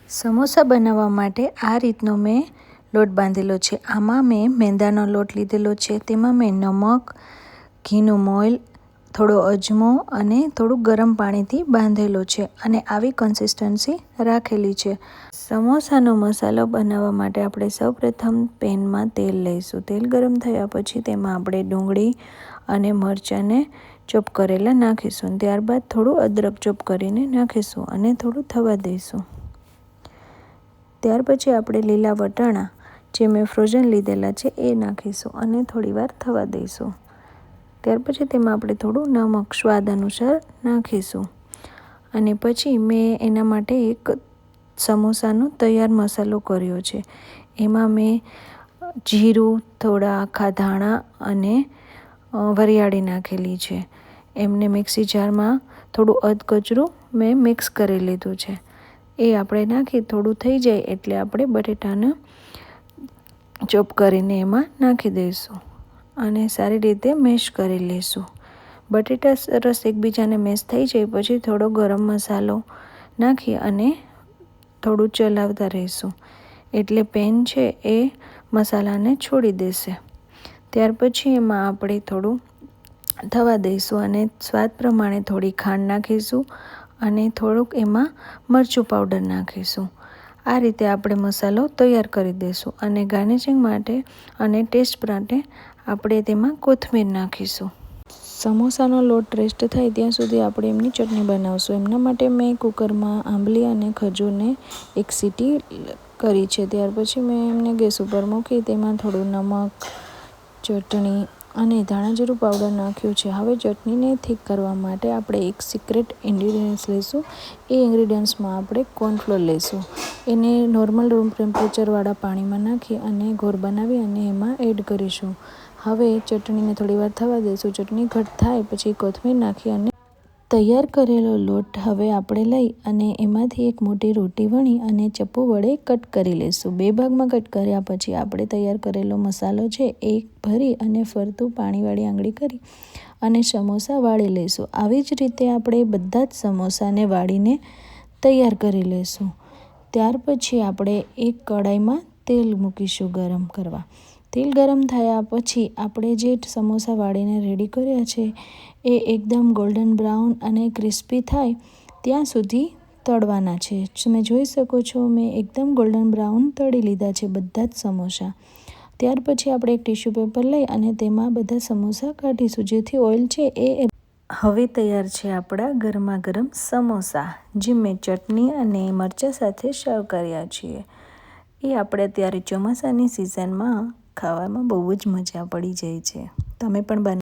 સમોસા બનાવવા માટે આ રીતનો મેં લોટ બાંધેલો છે. આમાં મેં મેંદાનો લોટ લીધેલો છે. તેમાં મેં નમક, ઘીનું મોઈલ, થોડો અજમો અને થોડું ગરમ પાણીથી બાંધેલો છે અને આવી કન્સિસ્ટન્સી રાખેલી છે. સમોસાનો મસાલો બનાવવા માટે આપણે સૌપ્રથમ પેનમાં તેલ લઈશું. તેલ ગરમ થયા પછી તેમાં આપણે ડુંગળી અને મરચાંને ચોપ કરેલા નાખીશું. ત્યારબાદ થોડું અદરક ચોપ કરીને નાખીશું અને થોડું થવા દઈશું. ત્યાર પછી આપણે લીલા વટાણા જે મેં ફ્રોઝન લીધેલા છે એ નાખીશું અને થોડીવાર થવા દઈશું. ત્યાર પછી તેમાં આપણે થોડું નમક સ્વાદ અનુસાર નાખીશું અને પછી મેં એના માટે એક સમોસાનો તૈયાર મસાલો કર્યો છે. એમાં મેં જીરું, થોડા આખા ધાણા અને વરિયાળી નાખેલી છે. એમને મિક્સી જારમાં થોડું અધકચરું મેં મિક્સ કરી લીધું છે. એ આપણે નાખી થોડું થઈ જાય એટલે આપણે બટેટાને ચોપ કરીને એમાં નાખી દઈશું અને સારી રીતે મેશ કરી લઈશું. બટેટા સરસ એકબીજાને મેશ થઈ જાય પછી થોડો ગરમ મસાલો નાખી અને થોડું ચલાવતા રહીશું એટલે પેન છે એ મસાલાને છોડી દેશે. ત્યાર પછી એમાં આપણે થોડું થવા દઈશું અને સ્વાદ પ્રમાણે થોડી ખાંડ નાખીશું અને થોડુંક એમાં મરચું પાવડર નાખીશું. આ રીતે આપણે મસાલો તૈયાર કરી દઈશું અને ગાર્નિશિંગ માટે અને ટેસ્ટ માટે આપણે તેમાં કોથમીર નાખીશું. સમોસાનો લોટ રેસ્ટ થાય ત્યાં સુધી આપણે એમની ચટણી બનાવશું. એમના માટે મેં કુકરમાં આંબલી અને ખજૂરને એક સીટી કરી છે. ત્યાર પછી મેં એમને ગેસ ઉપર મૂકી તેમાં થોડું નમક, ચટણી અને ધાણા જીરું પાવડર નાખ્યું છે. હવે ચટણીને થીક કરવા માટે આપણે એક સિક્રેટ ઇન્ગ્રીડિયન્ટ્સ લઈશું. એ ઇન્ગ્રીડિયન્ટ્સમાં આપણે કોર્નફ્લોર લઈશું. એને નોર્મલ રૂમ ટેમ્પરેચરવાળા પાણીમાં નાખી અને ઘોર બનાવી અને એમાં એડ કરીશું. હવે ચટણીને થોડીવાર થવા દઈશું. ચટણી ઘટ થાય પછી કોથમીર નાખી અને તૈયાર કરેલો લોટ હવે આપણે લઈ અને એમાંથી એક મોટી રોટી વણી અને ચપ્પુ વડે કટ કરી લઈશું. 2 ભાગમાં કટ કર્યા પછી આપણે તૈયાર કરેલો મસાલો છે એ ભરી અને ફરતું પાણીવાળી આંગળી કરી અને સમોસા વાળી લઈશું. આવી જ રીતે આપણે બધા જ સમોસાને વાળીને તૈયાર કરી લઈશું. ત્યાર પછી આપણે એક કઢાઈમાં તેલ મૂકીશું ગરમ કરવા. તેલ ગરમ થયા પછી આપણે જે સમોસા વાળીને રેડી કર્યા છે એ એકદમ ગોલ્ડન બ્રાઉન અને ક્રિસ્પી થાય ત્યાં સુધી તળવાના છે. તમે જોઈ શકો છો મેં એકદમ ગોલ્ડન બ્રાઉન તળી લીધા છે બધા જ સમોસા. ત્યાર પછી આપણે એક ટિશ્યુ પેપર લઈ અને તેમાં બધા સમોસા કાઢીશું જેથી ઓઇલ છે એ હવે તૈયાર છે આપણા ગરમા ગરમ સમોસા જે મેં ચટણી અને મરચાં સાથે સર્વ કર્યા છીએ. એ આપણે અત્યારે ચોમાસાની સિઝનમાં ખાવામાં બહુ જ મજા પડી જાય છે. તમે પણ